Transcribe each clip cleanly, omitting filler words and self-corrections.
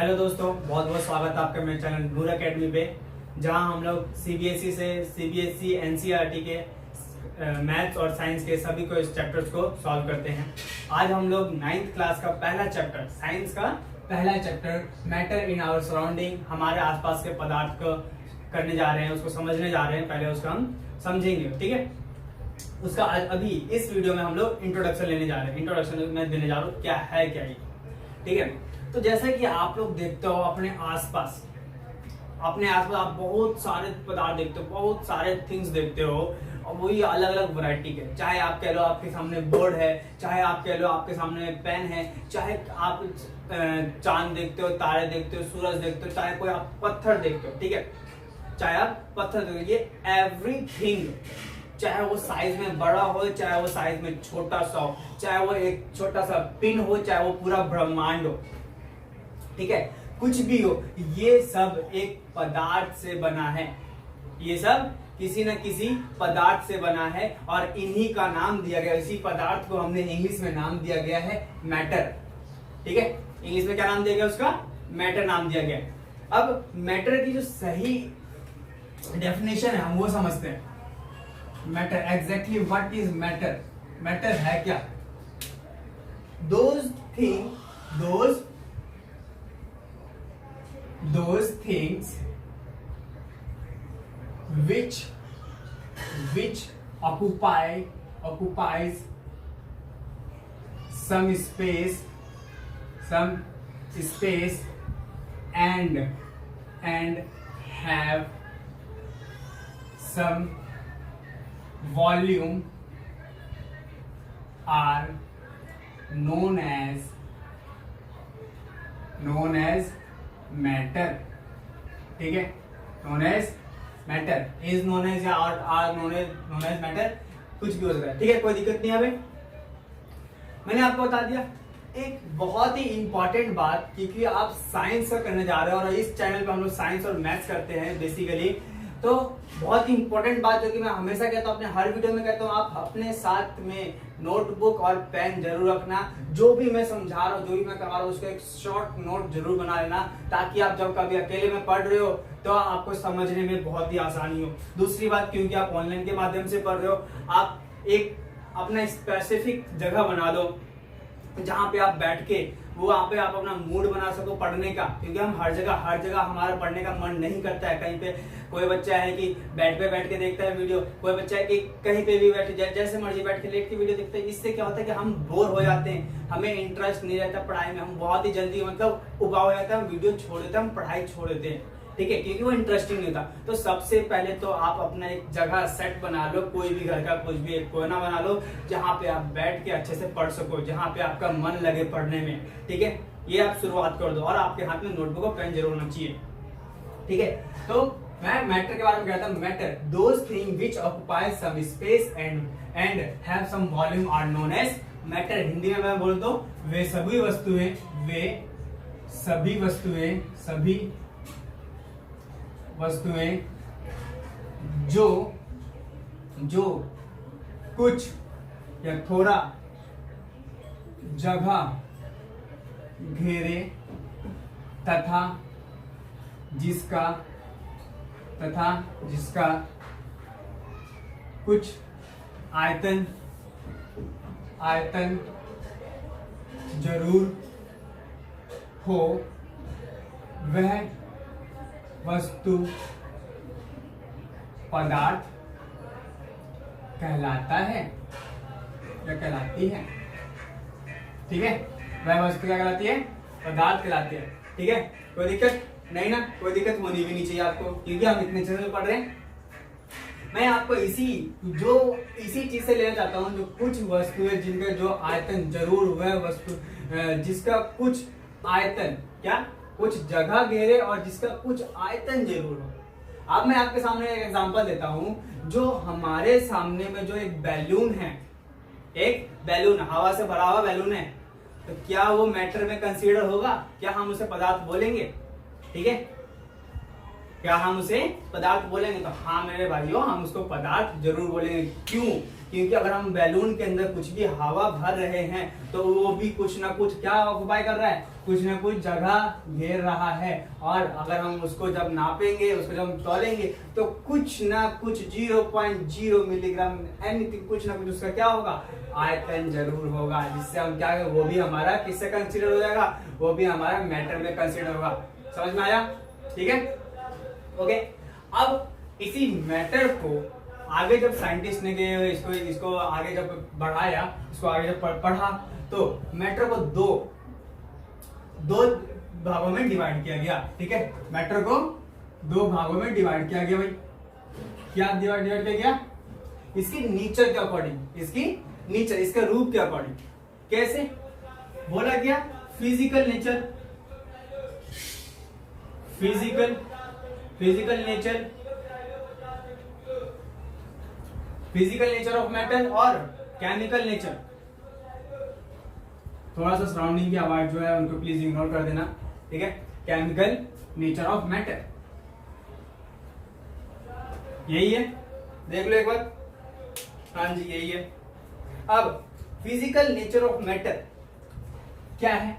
Hello दोस्तों, बहुत बहुत स्वागत है आपका मेरे चैनल नूर अकेडमी पे, जहां हम लोग सीबीएसई से सीबीएसई एनसीईआरटी के मैथ्स और साइंस के सभी को चैप्टर्स को सॉल्व करते हैं। आज हम लोग 9th क्लास का पहला चैप्टर, साइंस का पहला chapter matter in our surrounding, हमारे आसपास के पदार्थ को करने जा रहे हैं, उसको समझने जा रहे हैं। पहले उसका हम समझेंगे, ठीक है। उसका अभी इस वीडियो में हम लोग इंट्रोडक्शन लेने जा रहे हैं। इंट्रोडक्शन में देने जा रहा हूँ क्या है क्या ये, ठीक है। तो जैसा कि आप लोग देखते हो अपने आसपास आप बहुत सारे पदार्थ देखते हो, बहुत सारे थिंग्स देखते हो, और वही अलग अलग वैरायटी के। चाहे आप कह लो आपके सामने बोर्ड है, चाहे आप कह लो आपके सामने पेन है, चाहे आप चांद देखते हो, तारे देखते हो, सूरज देखते हो, चाहे कोई आप पत्थर देखते हो, ठीक है। चाहे आप पत्थर देखते हो, ये एवरीथिंग, चाहे वो साइज में बड़ा हो, चाहे वो साइज में छोटा सा हो, चाहे वो एक छोटा सा पिन हो, चाहे वो पूरा ब्रह्मांड हो, ठीक है, कुछ भी हो, ये सब एक पदार्थ से बना है। ये सब किसी न किसी पदार्थ से बना है और इन्हीं का नाम दिया गया। इसी पदार्थ को हमने इंग्लिश में नाम दिया गया है मैटर, ठीक है। इंग्लिश में क्या नाम दिया गया उसका? मैटर नाम दिया गया। अब मैटर की जो सही डेफिनेशन है हम वो समझते हैं। Matter, exactly what is matter? Matter है क्या? those things which occupies some space and have some volume are known as matter, ठीक है। Known as matter, is known as या आर नोन एज मैटर, कुछ भी हो सकता है, ठीक है, कोई दिक्कत नहीं है। भाई मैंने आपको बता दिया एक बहुत ही इंपॉर्टेंट बात, क्योंकि आप साइंस का करने जा रहे हो और इस चैनल पे हम लोग साइंस और मैथ्स करते हैं बेसिकली। तो बहुत ही इंपॉर्टेंट बात जो कि मैं हमेशा कहता हूँ, अपने हर वीडियो में कहता हूँ, आप अपने साथ में नोटबुक और पेन जरूर रखना। जो भी मैं समझा रहा हूँ, जो भी मैं करवा रहा हूँ, उसका एक शॉर्ट नोट जरूर बना लेना, ताकि आप जब कभी अकेले में पढ़ रहे हो तो आपको समझने में बहुत ही आसानी हो। दूसरी बात, क्योंकि आप ऑनलाइन के माध्यम से पढ़ रहे हो, आप एक अपना स्पेसिफिक जगह बना दो जहाँ पे आप बैठ के वहाँ पे आप अपना मूड बना सको पढ़ने का, क्योंकि हम हर जगह हमारा पढ़ने का मन नहीं करता है। कहीं पे कोई बच्चा है कि बेड पे बैठ के देखता है वीडियो, कोई बच्चा है कि कहीं पे भी बैठ जैसे मर्जी बैठ के लेट के वीडियो देखते हैं। इससे क्या होता है कि हम बोर हो जाते हैं, हमें इंटरेस्ट नहीं रहता पढ़ाई में, हम बहुत ही जल्दी उबाऊ हो जाता है, हम वीडियो छोड़ देते हैं, हम पढ़ाई छोड़ देते हैं, ठीक है, क्योंकि वो इंटरेस्टिंग नहीं होता। तो सबसे पहले तो आप अपना एक जगह सेट बना लो, कोई भी घर का कुछ भी एक कोना बना लो जहाँ पे आप बैठ के अच्छे से पढ़ सको, जहाँ पे आपका मन लगे पढ़ने में, ठीक है। ये आप शुरुआत कर दो और आपके हाथ में नोटबुक और पेन जरूर होना चाहिए, ठीक है। तो मैं मैटर के बारे में कहता हूँ, matter those thing which occupy some space and have some volume are known as matter. Hindi में मैं बोलता हूँ, वे सभी वस्तुएं जो कुछ या थोड़ा जगह घेरे तथा जिसका कुछ आयतन जरूर हो, वह वस्तु पदार्थ कहलाता है या कहलाती है, ठीक है। वह वस्तु क्या कहलाती है? पदार्थ कहलाती है, ठीक है। कोई दिक्कत नहीं ना? कोई दिक्कत होनी भी नहीं चाहिए आपको, क्योंकि हम इतने अच्छे से पढ़ रहे हैं। मैं आपको इसी चीज से लेना चाहता हूँ, जो कुछ वस्तुएं जिनका जो आयतन जरूर, वह वस्तु जिसका कुछ आयतन, क्या कुछ जगह घेरे और जिसका कुछ आयतन जरूर हो। अब मैं आपके सामने एक एग्जांपल देता हूं। जो हमारे सामने में जो एक बैलून है, हवा से भरा हुआ बैलून है, तो क्या वो मैटर में कंसीडर होगा? क्या हम उसे पदार्थ बोलेंगे? ठीक है, क्या हम उसे पदार्थ बोलेंगे? तो हाँ मेरे भाइयों, हम उसको पदार्थ जरूर बोलेंगे। क्यों? क्योंकि अगर हम बैलून के अंदर कुछ भी हवा भर रहे हैं तो वो भी कुछ ना कुछ क्या ऑक्युपाई कर रहा है, कुछ ना कुछ जगह घेर रहा है। और अगर हम उसको जब नापेंगे, उसको जब तौलेंगे तो कुछ ना कुछ 0.0 मिलीग्राम एनीथिंग, कुछ ना कुछ उसका क्या होगा, आयतन जरूर होगा, जिससे हम क्या है, वो भी हमारा किससे कंसीडर हो जाएगा, वो भी हमारा मैटर में कंसीडर होगा। समझ में आया? ठीक है, ओके। अब इसी मैटर को आगे जब साइंटिस्ट ने इसको आगे जब बढ़ाया, इसको आगे जब पढ़ा, तो मैटर को दो भागों में डिवाइड किया गया। ठीक है, मैटर को 2 भागों में डिवाइड किया गया। भाई क्या डिवाइड किया गया? इसकी नेचर के अकॉर्डिंग, इसकी नेचर, इसके रूप के अकॉर्डिंग। कैसे बोला गया? Physical nature, physical nature of matter और केमिकल नेचर। थोड़ा सा सराउंडिंग की आवाज जो है उनको प्लीज इग्नोर कर देना। ठीक है, केमिकल नेचर ऑफ मैटर यही है, देख लो एक बार। हाँ जी, यही है। अब फिजिकल नेचर ऑफ मैटर क्या है,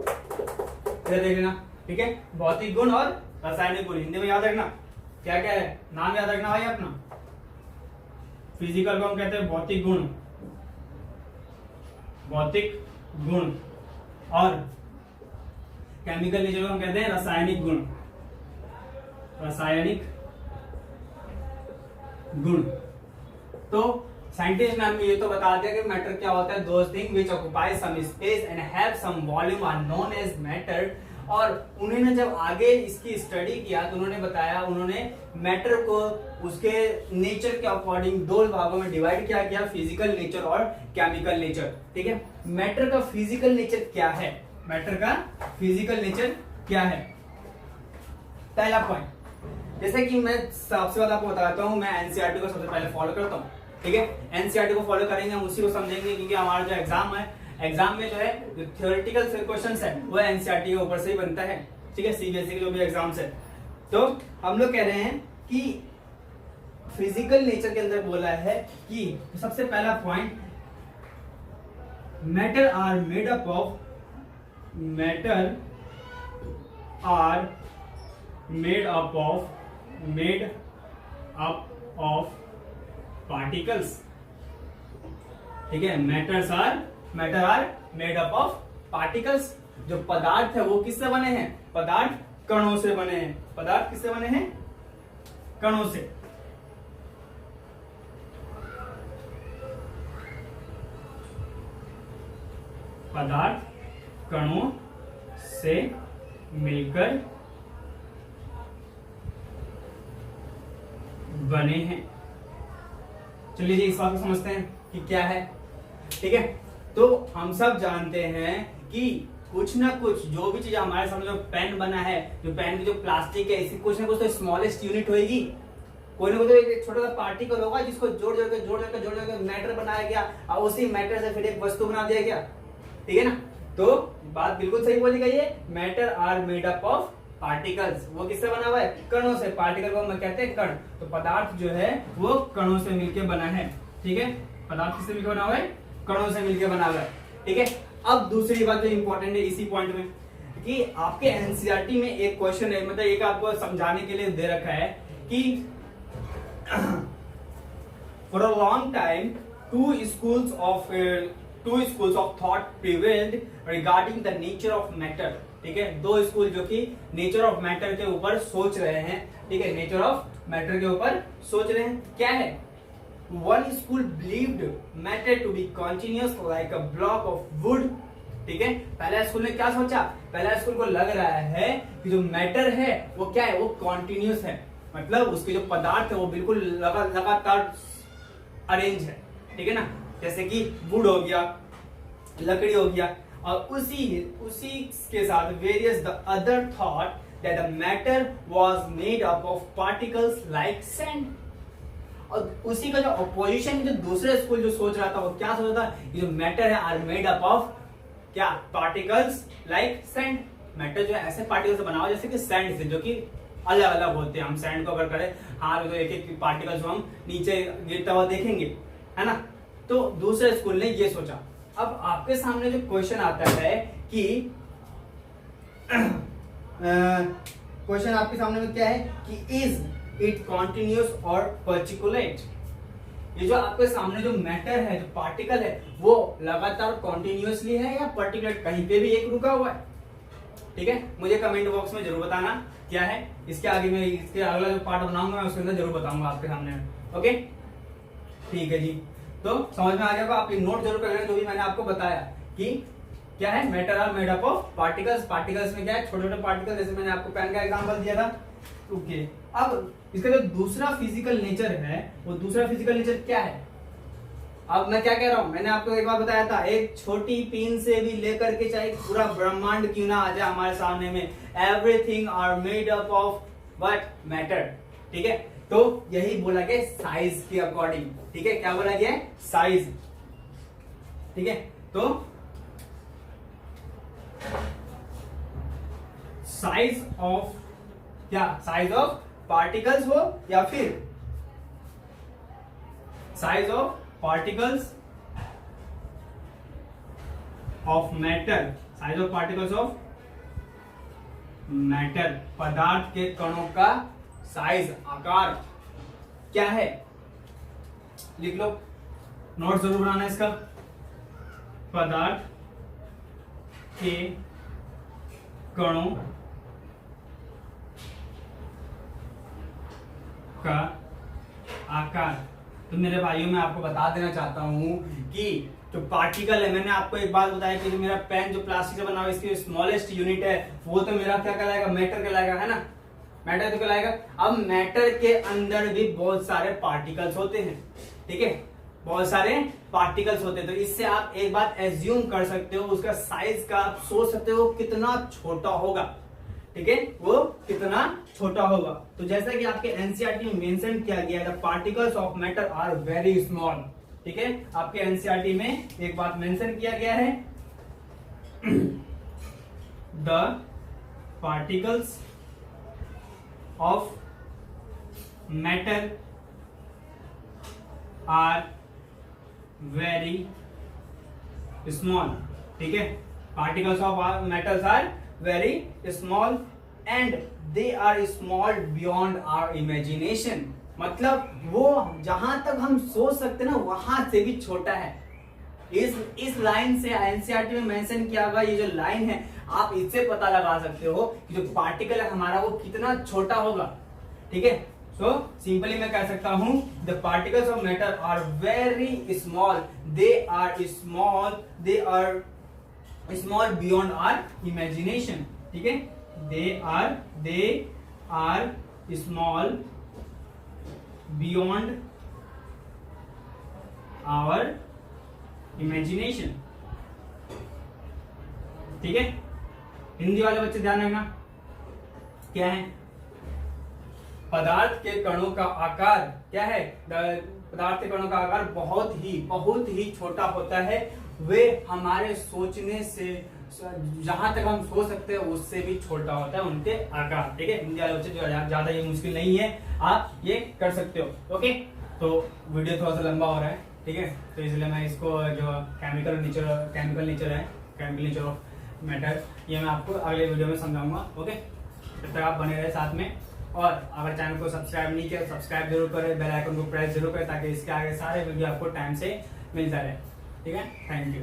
देख लेना। ठीक है, भौतिक गुण और रासायनिक गुण, हिंदी में याद रखना। क्या क्या है, नाम याद रखना भाई अपना। फिजिकल को हम कहते हैं भौतिक गुण, और केमिकल नेचर को हम कहते हैं रासायनिक गुण। तो साइंटिस्ट ने हमें ये तो बता दिया कि मैटर क्या होता है। Those thing which occupy some space and have some volume are known as matter. और उन्होंने जब आगे इसकी स्टडी किया तो उन्होंने बताया, उन्होंने मैटर को उसके नेचर के अकॉर्डिंग 2 भागों में डिवाइड किया गया, फिजिकल नेचर और केमिकल नेचर। ठीक है, मैटर का फिजिकल नेचर क्या है, पहला पॉइंट, जैसे कि मैं सबसे पहले आपको बताता हूँ, मैं एनसीईआरटी को सबसे पहले फॉलो करता हूँ। ठीक है, एनसीईआरटी को फॉलो करेंगे, हम उसी को समझेंगे, क्योंकि हमारा जो एग्जाम में जो है जो थ्योरेटिकल क्वेश्चंस है वो एनसीईआरटी के ऊपर से ही बनता है। ठीक है, सीबीएसई के जो भी एग्जाम्स है। तो हम लोग कह रहे हैं कि फिजिकल नेचर के अंदर बोला है कि सबसे पहला point, matter are made up of particles. ठीक है, matter are made up of particles. जो पदार्थ है वो किससे बने हैं, पदार्थ कणों से बने हैं। पदार्थ किससे बने हैं, कणों से। पदार्थ कणों से मिलकर बने हैं। चलिए जी, इस बात को समझते हैं कि क्या है। ठीक है, तो हम सब जानते हैं कि कुछ ना कुछ जो भी चीज हमारे सामने, जो पेन बना है, जो पेन की जो प्लास्टिक है, इसकी कुछ ना कुछ तो स्मॉलेस्ट यूनिट होगी, कोई ना कोई एक छोटा सा पार्टिकल होगा जिसको जोड़ जोड़ के मैटर बनाया गया, और उसी मैटर से फिर एक वस्तु बना दिया गया। ठीक है ना, तो बात बिल्कुल सही बोली गई है। Matter are made up of particles. वो किससे बना हुआ है, कणों से। पार्टिकल को हम कहते हैं कण। तो पदार्थ जो है वो कणों से मिलकर बना है। ठीक है, पदार्थ किससे मिलकर बना हुआ है, कणों से मिलकर बना हुआ है। ठीक है, अब दूसरी बात जो इंपॉर्टेंट है इसी पॉइंट में, कि आपके एनसीईआरटी में एक क्वेश्चन है, मतलब एक आपको समझाने के लिए दे रखा है कि for a long time to schools of thought prevailed regarding the nature of matter। ठीक है, 2 स्कूल जो कि नेचर ऑफ मैटर के ऊपर सोच रहे हैं। ठीक है, नेचर ऑफ मैटर के ऊपर सोच रहे हैं। क्या है, one school believed matter to be continuous like a block of wood। ठीक है, पहला स्कूल ने क्या सोचा, पहला स्कूल को लग रहा है कि जो मैटर है वो क्या है, वो कॉन्टिन्यूस है, मतलब उसके जो पदार्थ है वो बिल्कुल लगातार अरेंज है। ठीक है ना, जैसे कि वुड हो गया, लकड़ी हो गया, और उसी के साथ various the other thought that the matter was made up of particles like sand. और उसी का जो अपोजिशन, जो दूसरे स्कूल जो सोच रहा था, वो क्या सोच रहा था, ये जो मैटर है आर मेड अप ऑफ क्या, पार्टिकल्स लाइक सैंड। मैटर जो है ऐसे पार्टिकल से बना हुआ जैसे कि सैंड से, जो कि अलग अलग होते हैं। हम सैंड को अगर करें हाथ तो एक एक पार्टिकल्स हम नीचे गिरता हुआ देखेंगे, है ना। तो दूसरे स्कूल ने ये सोचा। अब आपके सामने जो क्वेश्चन आता है कि क्वेश्चन आपके सामने में क्या है कि इज इट कॉन्टिन्यूस और पर्टिकुलेट। ये जो आपके सामने जो मैटर है, जो पार्टिकल है, वो लगातार कॉन्टिन्यूसली है या पर्टिकुलेट, कहीं पे भी एक रुका हुआ है। ठीक है, मुझे कमेंट बॉक्स में जरूर बताना क्या है। इसके आगे मैं इसके अगला जो पार्ट बनाऊंगा मैं उसके अंदर जरूर बताऊंगा आपके सामने। ओके, ठीक है जी। तो समझ में आ गया, आप नोट जरूर कर लेना जो भी मैंने आपको बताया कि क्या है। Matter are made up of particles. Particles में क्या है, छोटे छोटे पार्टिकल, जैसे मैंने आपको पेन का एग्जांपल दिया था। ओके, अब इसका जो दूसरा फिजिकल नेचर है, वो दूसरा फिजिकल नेचर क्या है। अब मैं क्या कह रहा हूं, मैंने आपको एक बार बताया था, एक छोटी पिन से भी लेकर के चाहे पूरा ब्रह्मांड क्यों ना आ जाए हमारे सामने में, everything are made up of what, matter. ठीक है, तो यही बोला गया साइज के अकॉर्डिंग। ठीक है, क्या बोला गया है, साइज। ठीक है, तो साइज ऑफ क्या, साइज ऑफ पार्टिकल्स हो या फिर size of particles of matter, size of particles of matter, पदार्थ के कणों का साइज, आकार क्या है, लिख लो, नोट जरूर बनाना इसका। पदार्थ के कणों का आकार। तो मेरे भाइयों, मैं आपको बता देना चाहता हूं कि जो पार्टिकल है, मैंने आपको एक बात बताया कि जो मेरा पेन जो प्लास्टिक से बना हुआ है, इसकी स्मॉलेस्ट यूनिट है, वो तो मेरा क्या कहलाएगा, मैटर कहलाएगा, है ना। मैटर तो कहलाएगा। अब मैटर के अंदर भी बहुत सारे पार्टिकल्स होते हैं। ठीक है, बहुत सारे पार्टिकल्स होते हैं। तो इससे आप एक बात एज्यूम कर सकते हो, उसका साइज का आप सोच सकते हो कितना छोटा होगा। ठीक है, वो कितना छोटा होगा। तो जैसा कि आपके एनसीईआरटी में मेंशन किया गया है, the particles of matter are very small. ठीक है, आपके एनसीईआरटी में एक बात मेंशन किया गया है, the particles of matter are very small. ठीक है, particles of metals are very small and they are small beyond our imagination. मतलब वो जहां तक हम सोच सकते ना, वहां से भी छोटा है। इस लाइन से एनसीईआरटी में मेंशन किया हुआ ये जो लाइन है, आप इससे पता लगा सकते हो कि जो पार्टिकल है हमारा वो कितना छोटा होगा। ठीक है, सो सिंपली मैं कह सकता हूं, the particles of matter are very small, they are small beyond our imagination. ठीक है, they are small beyond our imagination. ठीक है, हिंदी वाले बच्चे ध्यान रखना, क्या है, पदार्थ के कणों का आकार क्या है, पदार्थ के कणों का आकार बहुत ही छोटा होता है। वे हमारे सोचने से, जहां तक हम सोच सकते हैं उससे भी छोटा होता है उनके आकार। ठीक है, हिंदी वाले बच्चे जो ज्यादा ये मुश्किल नहीं है, आप ये कर सकते हो। ओके, तो वीडियो थोड़ा सा लंबा हो रहा है। ठीक है, तो इसलिए मैं इसको जो केमिकल नेचर ऑफ मैटर, ये मैं आपको अगले वीडियो में समझाऊंगा। ओके, तब तक आप बने रहे साथ में, और अगर चैनल को सब्सक्राइब नहीं किया, सब्सक्राइब जरूर करें, बेल आइकन को प्रेस जरूर करें, ताकि इसके आगे सारे वीडियो आपको टाइम से मिलता रहे। ठीक है, थैंक यू।